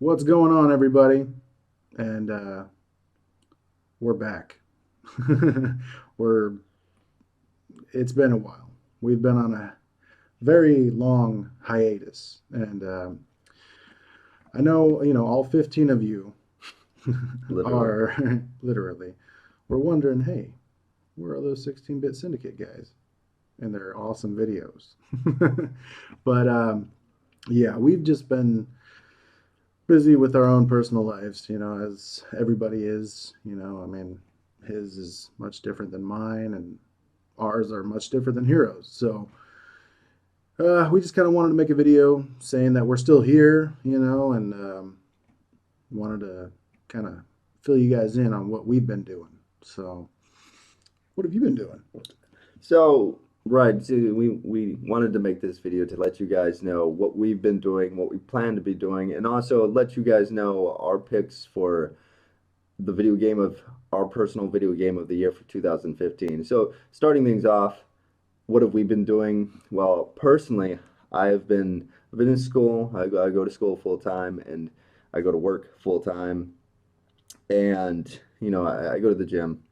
What's going on, everybody? And we're back. we're. It's been a while. We've been on a very long hiatus, and I know all 15 of you Literally. are literally. We're wondering, hey, where are those 16-bit syndicate guys and their awesome videos? but yeah, we've just been busy with our own personal lives, as everybody is. I mean, his is much different than mine, and ours are much different than Heroes. So we just kind of wanted to make a video saying that we're still here, and wanted to kind of fill you guys in on what we've been doing. So, what have you been doing? So we wanted to make this video to let you guys know what we've been doing, what we plan to be doing, and also let you guys know our picks for the video game of our personal video game of the year for 2015. So, starting things off, what have we been doing? Well, personally, I've been in school. I go to school full time and I go to work full time, and I go to the gym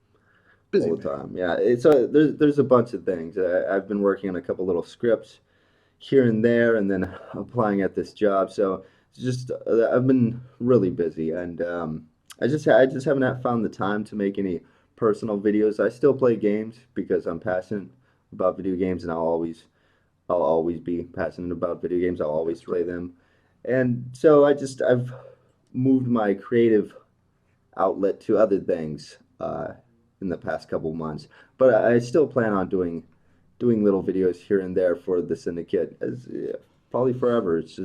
Busy all the man. time. Yeah, there's a bunch of things. I've been working on a couple little scripts here and there, and then applying at this job. So it's just I've been really busy, and I just haven't found the time to make any personal videos. I still play games because I'm passionate about video games, and I'll always be passionate about video games. I'll always That's play cool. them, and so I've moved my creative outlet to other things in the past couple months. But I still plan on doing little videos here and there for the syndicate as probably forever. It's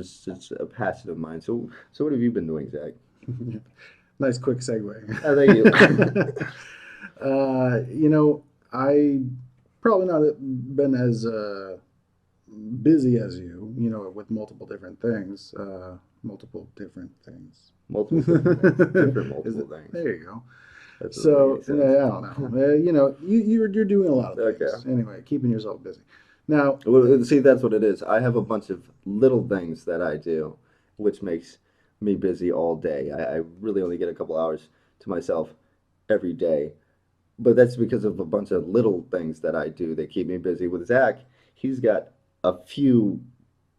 a passion of mine. So what have you been doing, Zach? Nice quick segue. Oh, thank you. I probably not been as busy as with multiple different things. Multiple different things. Multiple different things, different Is multiple it? things. There you go. That doesn't make any So sense. I don't know. You're doing a lot of Okay. things anyway, keeping yourself busy. Now, Well, see, that's what it is. I have a bunch of little things that I do, which makes me busy all day. I really only get a couple hours to myself every day. But that's because of a bunch of little things that I do that keep me busy. With Zach, he's got a few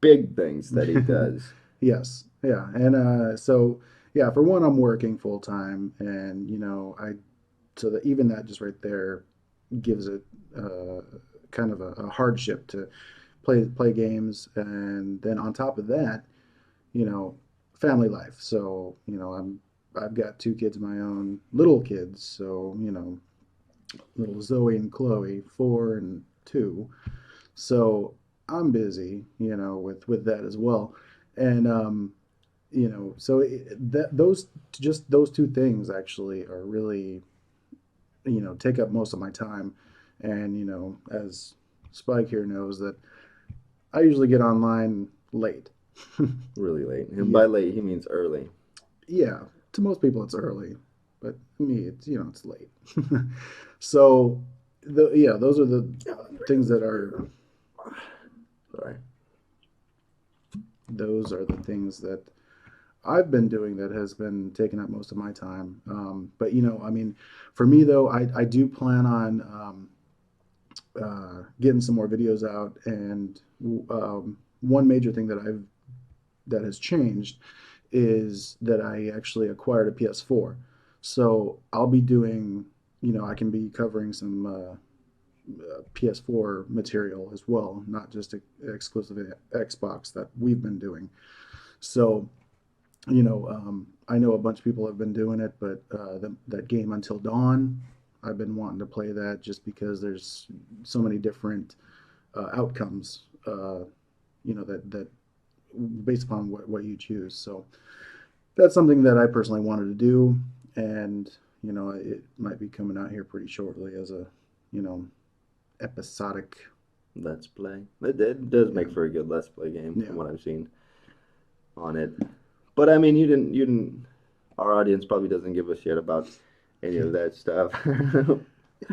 big things that he does. yes, yeah, and so yeah, for one, I'm working full time, and I so that even that just right there gives it kind of a hardship to play games, and then on top of that, you know, family life. So I've got two kids of my own, little kids. So little Zoe and Chloe, 4 and 2. So I'm busy, with that as well, and so those two things actually are really take up most of my time, and as Spike here knows that I usually get online late. Really late. And by Yeah, late, he means early. yeah. To most people it's early, but me it's late. So those are the things that are Sorry. those are the things that I've been doing that has been taking up most of my time. But I mean, for me though, I do plan on getting some more videos out, and one major thing that has changed is that I actually acquired a PS4. So I'll be doing, I can be covering some PS4 material as well, not just exclusive Xbox that we've been doing. So I know a bunch of people have been doing it, but that game Until Dawn, I've been wanting to play that just because there's so many different outcomes, that based upon what you choose. So that's something that I personally wanted to do, and it might be coming out here pretty shortly as a you know episodic. Let's play. It does Yeah, make for a good Let's Play game yeah, from what I've seen on it. But I mean, you didn't. Our audience probably doesn't give a shit about any of that stuff.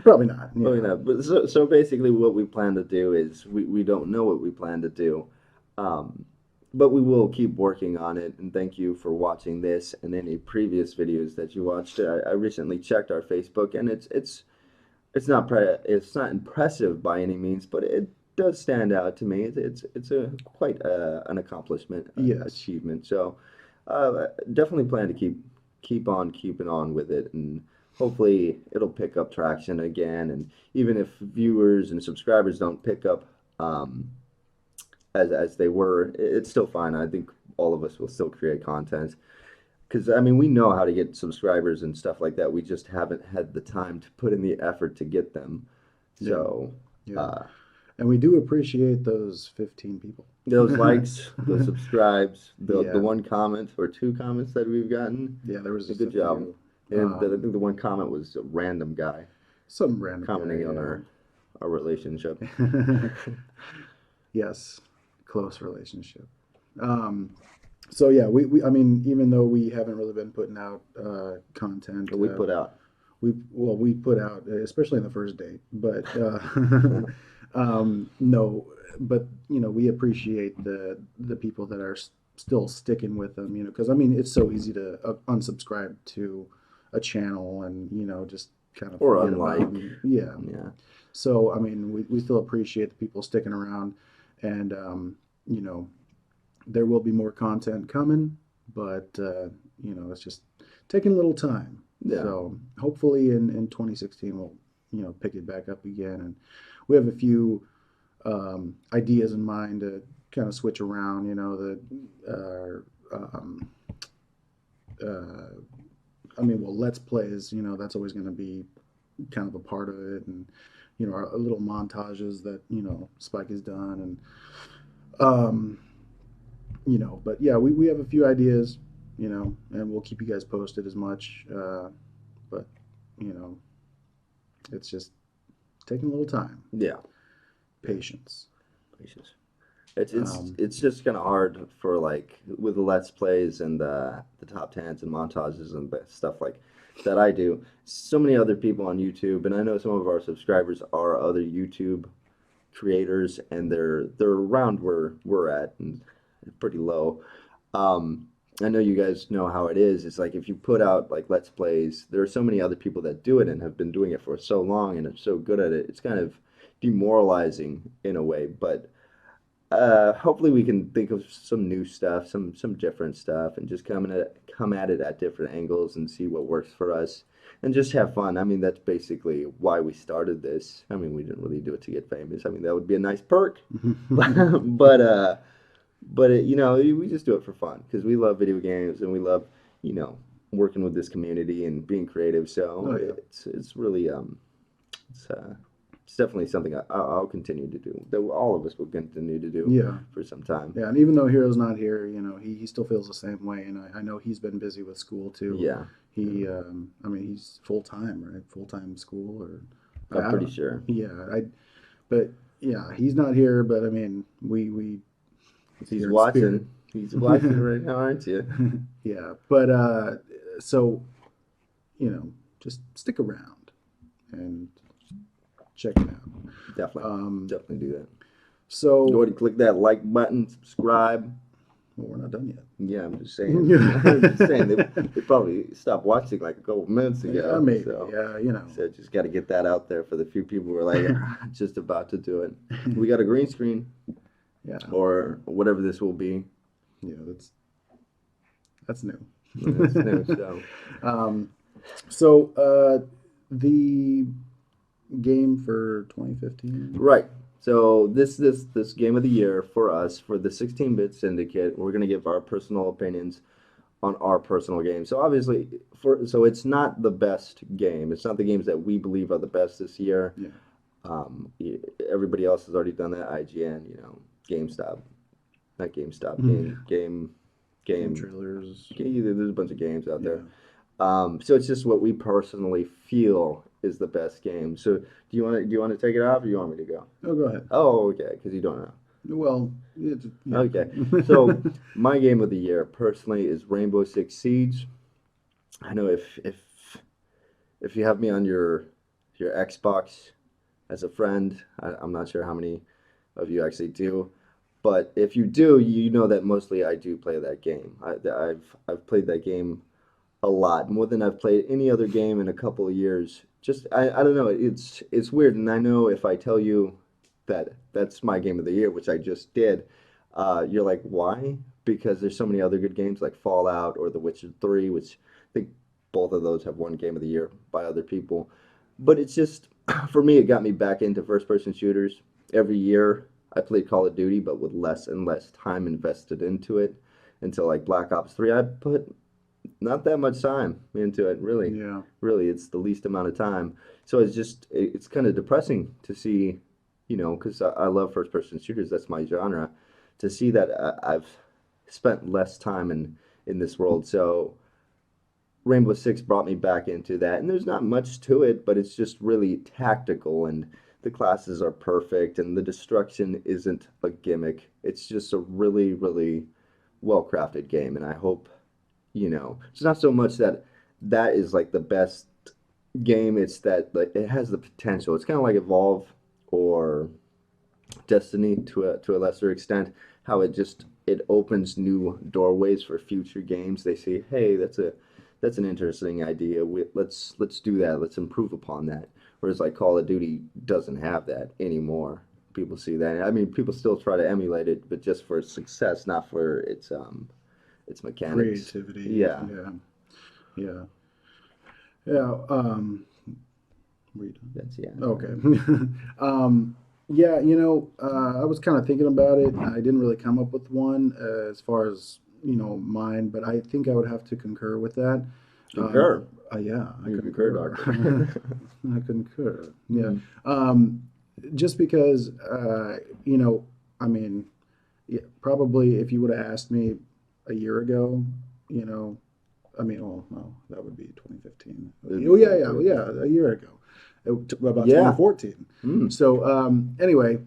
probably not. Probably Yeah, not. But so basically, what we plan to do is we don't know what we plan to do. Um, but we will keep working on it. And thank you for watching this and any previous videos that you watched. I recently checked our Facebook, and it's not impressive by any means, but it does stand out to me. It's a quite an accomplishment, Yes. achievement. So definitely plan to keep on keeping on with it, and hopefully it'll pick up traction again. And even if viewers and subscribers don't pick up as they were, it's still fine. I think all of us will still create content. Because I mean, we know how to get subscribers and stuff like that. We just haven't had the time to put in the effort to get them. Yeah. So, Yeah. uh, And we do appreciate those 15 people. those likes, those subscribes, the Yeah. one comment or two comments that we've gotten, Yeah, there was a just a good job. few. And I think the one comment was a random guy Some random commenting on guy, our relationship. yeah. Yes, close relationship. So yeah, I mean, even though we haven't really been putting out content, We put out. we put out, especially in the first date, but no, but you know, we appreciate the people that are still sticking with them, you know, because I mean, it's so easy to unsubscribe to a channel and you know just kind of Or forget about unlike. them. Yeah. Yeah. So I mean, we still appreciate the people sticking around, and you know, there will be more content coming, but you know, it's just taking a little time. Yeah. So hopefully in 2016 we'll you know pick it back up again, and we have a few ideas in mind to kind of switch around. You know, uh, I mean, well, let's plays. You know, that's always going to be kind of a part of it, and you know, our little montages that you know Spike has done, and you know, but yeah, we have a few ideas, you know, and we'll keep you guys posted as much. But you know, it's just taking a little time, Yeah. patience. Patience. It's it's Um, it's just kind of hard for like with the let's plays and the top tens and montages and the stuff like that I do. So many other people on YouTube, and I know some of our subscribers are other YouTube creators, and they're around where we're at and pretty low. Um, I know you guys know how it is. It's like if you put out like let's plays, there are so many other people that do it and have been doing it for so long and are so good at it. It's kind of demoralizing in a way, but hopefully we can think of some new stuff, some different stuff, and just come at it at different angles and see what works for us, and just have fun. I mean, that's basically why we started this. I mean, we didn't really do it to get famous. I mean, that would be a nice perk, but you know, we just do it for fun because we love video games and we love you know working with this community and being creative. So oh yeah, it's really it's uh it's definitely something I'll continue to do. That all of us will continue to do yeah, for some time. yeah. And even though Hero's not here, you know, he still feels the same way, and I know he's been busy with school too. Yeah, He, I mean, he's full time, right? Full time school, or I'm I pretty don't. sure. Yeah, but yeah, he's not here. But I mean, he's He's here in spirit. watching. He's watching right now, aren't you? Yeah, but so you know, just stick around and check it out. Definitely, Um, definitely do that. Go so ahead and click that like button, subscribe. well, we're not done yet. Yeah, I'm just saying. I'm just saying they probably stopped watching like a couple minutes Yeah, ago. maybe. So, Yeah, you know. so just got to get that out there for the few people who are like just about to do it. We got a green screen Yeah, or whatever this will be. yeah, that's new. That's new. So Um, so the game for 2015. right. So this game of the year for us for the 16-bit syndicate, we're gonna give our personal opinions on our personal games. So obviously, so it's not the best game. It's not the games that we believe are the best this year. Yeah. Everybody else has already done that. IGN, you know, GameStop, not GameStop, Game trailers. There's a bunch of games out Yeah. there. So it's just what we personally feel is the best game. So do you want to take it off, or do you want me to go? Oh, go ahead. Oh, okay, because you don't know. Well, yeah. Okay, so my game of the year personally is Rainbow Six Siege. I know if you have me on your Xbox as a friend, I'm not sure how many of you actually do. But if you do, you know that mostly I do play that game. I've played that game a lot, more than I've played any other game in a couple of years. Just I don't know, it's weird, and I know if I tell you that that's my game of the year, which I just did, you're like, why? Because there's so many other good games like Fallout or The Witcher 3, which I think both of those have won game of the year by other people. But it's just for me, it got me back into first person shooters. Every year I played Call of Duty, but with less and less time invested into it until like Black Ops 3. I put not that much time into it, really. Yeah, Really, it's the least amount of time. So it's just it's kind of depressing to see, because I love first person shooters. That's my genre. To see that I've spent less time in this world. So Rainbow Six brought me back into that, and there's not much to it, but it's just really tactical, and the classes are perfect, and the destruction isn't a gimmick. It's just a really, really well crafted game, and I hope it's not so much that that is like the best game, it's that like it has the potential. It's kind of like Evolve or Destiny to a lesser extent, how it opens new doorways for future games. They say, "Hey, that's an interesting idea. Let's do that. Let's improve upon that." Whereas like Call of Duty doesn't have that anymore. People see that. I mean, people still try to emulate it, but just for its success, not for its mechanics. creativity. Yeah. Yeah, yeah, yeah. Read. That's yeah. Okay. Yeah, I was kind of thinking about it. I didn't really come up with one as far as, mine, but I think I would have to concur with that. Concur. Yeah, I You concur, concur. doctor. I concur. Yeah. Mm. Just because, I mean, yeah, probably if you would have asked me a year ago, you know, I mean, oh no, that would be 2015. Oh yeah, yeah, yeah, a year ago, about Yeah. 2014. Mm. So anyway,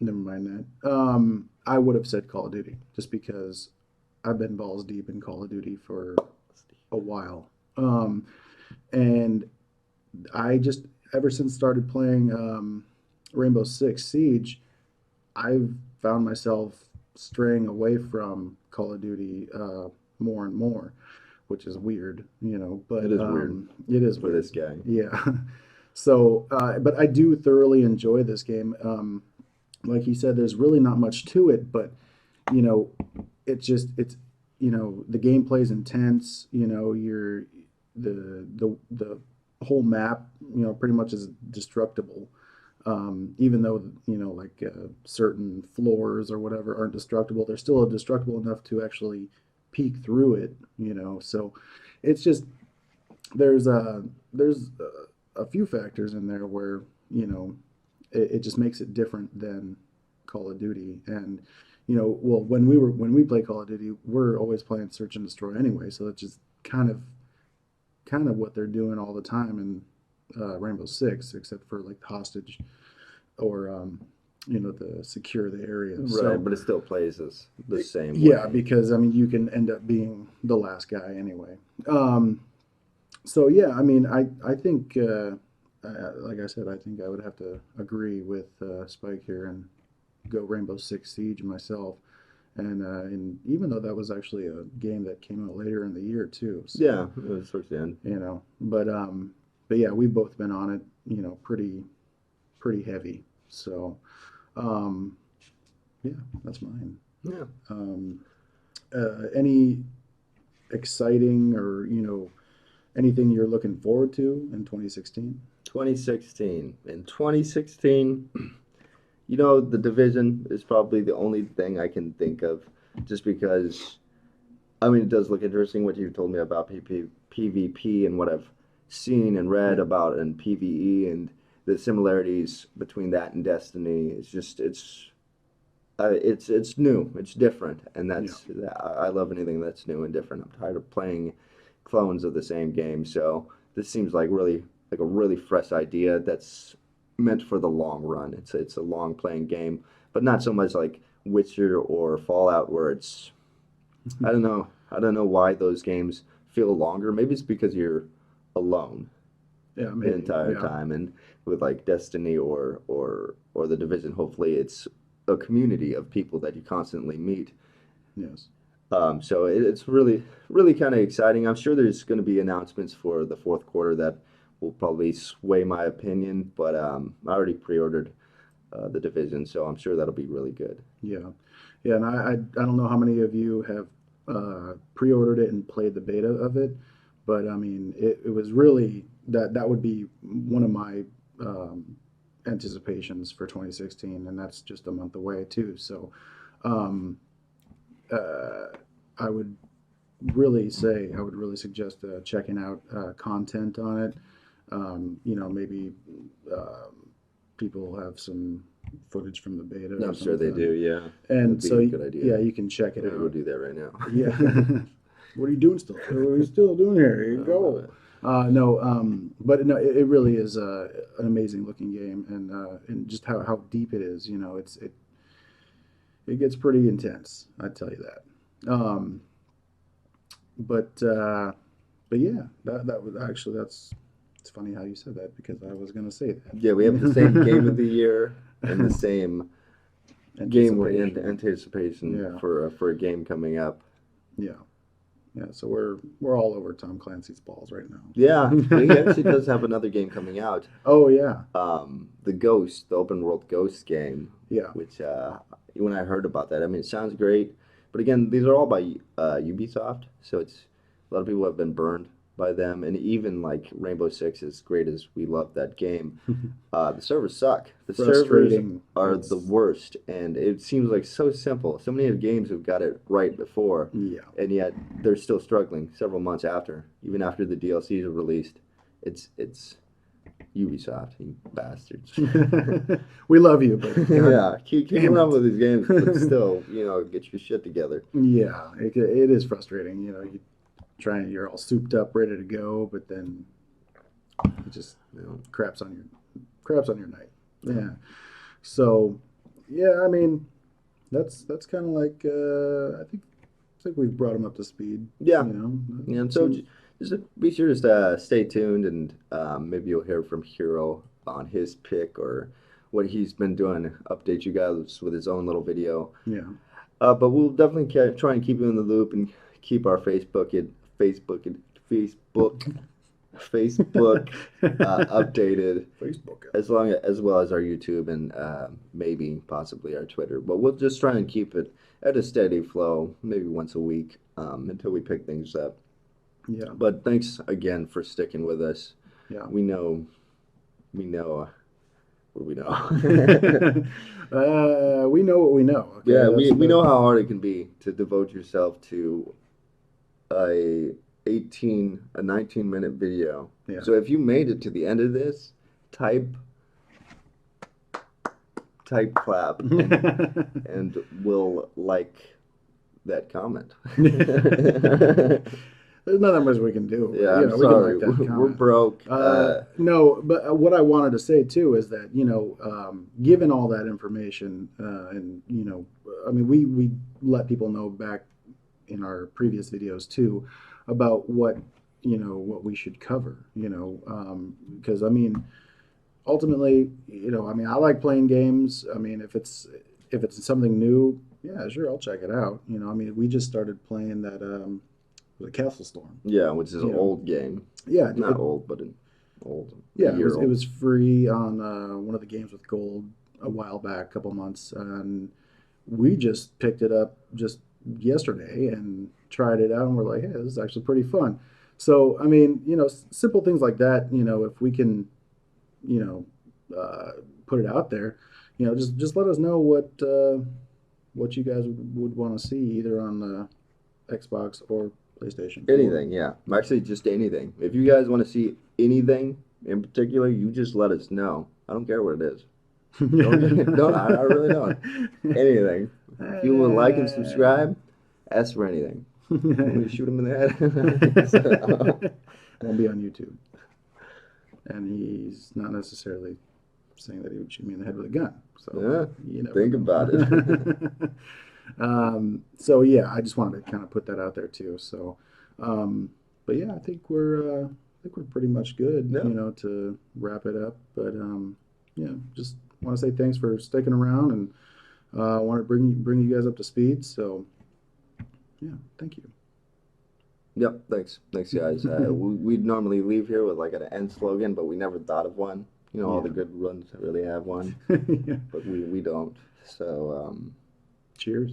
never mind that. I would have said Call of Duty just because I've been balls deep in Call of Duty for a while, and I just ever since started playing Rainbow Six Siege, I've found myself straying away from Call of Duty more and more, which is weird, It but is weird it is for weird. this guy. Yeah. So, but I do thoroughly enjoy this game. Like you said, there's really not much to it, but you know, it's the gameplay's intense. The whole map, pretty much is destructible. Even though like certain floors or whatever aren't destructible, they're still destructible enough to actually peek through it. So it's just there's a few factors in there where it just makes it different than Call of Duty. And well, when we play Call of Duty, we're always playing search and destroy anyway, so it's just kind of what they're doing all the time in Rainbow Six, except for like hostage or the secure the area. Right, So but it still plays as the same yeah, way. because I mean you can end up being the last guy anyway. So yeah, I mean I think like I said, I think I would have to agree with Spike here and go Rainbow Six Siege myself. And even though that was actually a game that came out later in the year too, Yeah, so it was towards the end. but yeah, we've both been on it, pretty heavy. So um, yeah, that's mine. Yeah. Um, any exciting or anything you're looking forward to in 2016? 2016. In 2016, the division is probably the only thing I can think of, just because, I mean, it does look interesting what you've told me about PvP and what I've seen and read Yeah, about in PvE and the similarities between that and Destiny. It's new, it's different, and yeah, I love anything that's new and different. I'm tired of playing clones of the same game, so this seems like a really fresh idea that's meant for the long run. It's a long playing game, but not so much like Witcher or Fallout where it's I don't know why those games feel longer. Maybe it's because you're alone yeah, the maybe, entire yeah, time, and with like Destiny or the Division, hopefully it's a community of people that you constantly meet. Yes. So it's really kind of exciting. I'm sure there's going to be announcements for the fourth quarter that will probably sway my opinion, but I already pre-ordered the division, so I'm sure that'll be really good. Yeah. Yeah, and I don't know how many of you have pre-ordered it and played the beta of it, but I mean, it was really that would be one of my anticipations for 2016, and that's just a month away too. So, um, uh, I would I would really suggest checking out content on it. Maybe um, people have some footage from the beta or I'm sure they do, something. yeah. And That'd be so, a good idea. yeah, you can check it Maybe we'll out. do that right now. Yeah. What are you doing still? What are you still doing here? Here I you love go. it. No, but no, it really is an amazing looking game, and just how deep it is. It gets pretty intense. I tell you that. But but yeah, that was actually that's it's funny how you said that because I was gonna say Yeah, we have the same game of the that. year and the same game we're in Anticipation. anticipation Yeah, for a game coming up. yeah, yeah. So we're all over Tom Clancy's balls right Yeah, he now. actually does have another game coming out. Oh yeah, The Ghost, the open world Ghost game, yeah. which when I heard about that, I mean, it sounds great. But again, these are all by Ubisoft, so it's a lot of people have been burned by them, and even like Rainbow Six, as great as we love that game, the servers suck. The servers Frustrating. are the It's worst, and it seems like so simple. So many of games have got it right before, yeah. and yet they're still struggling several months after, even after the DLCs are released. It's Ubisoft, you bastards. We love you, but God Yeah, keep damn around it. with these games, but still, get your shit together. Yeah, it is frustrating. You're all souped up, ready to go, but then it just You know, craps on your night. yeah. Yeah. So, yeah, I mean, that's kind of like I think we've brought them up to speed. Yeah, You know, yeah. And it so seems just be sure to stay tuned, and maybe you'll hear from Hero on his pick or what he's been doing. Update you guys with his own little video. yeah. But we'll definitely try and keep you in the loop and keep our Facebook Facebook updated Facebook. as well as our YouTube and maybe possibly our Twitter. But we'll just try and keep it at a steady flow, maybe once a week until we pick things up. Yeah, But thanks again for sticking with us. yeah. We know, we know, what do we know? We know what we know. Okay, Yeah, that's we the know how hard it can be to devote yourself to a 19-minute video. yeah. So if you made it to the end of this, type clap and we'll like that comment. There's nothing much we can do. Yeah, I'm We can sorry. like that We're comment. broke. No, but what I wanted to say too is that given all that information, and I mean, we let people know back in our previous videos too about what we should cover. Because I mean, ultimately, I mean, I like playing games. I mean, if it's something new, yeah, sure, I'll check it out. I mean, we just started playing that was it Castle Storm. Yeah, which is an You know, old game. yeah, Not old, but an old, a yeah, it year was it old. was free on one of the games with gold a while back, a couple months, and we just picked it up just yesterday and tried it out, and we're like, hey, this is actually pretty fun. So, I mean, simple things like that, if we can, you put it out there, just let us know what you guys would want to see either on the Xbox or PlayStation 4. Anything, yeah. Actually, just anything. If you guys want to see anything in particular, you just let us know. I don't care what it is. No, I really don't. Anything. If you would like and subscribe, ask for anything. Want me to shoot him in the head? Won't be on YouTube. And he's not necessarily saying that he would shoot me in the head with a gun. So Yeah, you never think know. about it. So yeah, I just wanted to kind of put that out there too. So, but yeah, I think we're pretty much good, Yeah. to wrap it up. But yeah, just want to say thanks for sticking around, and I want to bring you guys up to speed. So yeah, thank you. Yep, thanks guys. We'd normally leave here with like an end slogan, but we never thought of one. You know, all the Yeah. good ones really have one, Yeah. but we don't. So Cheers.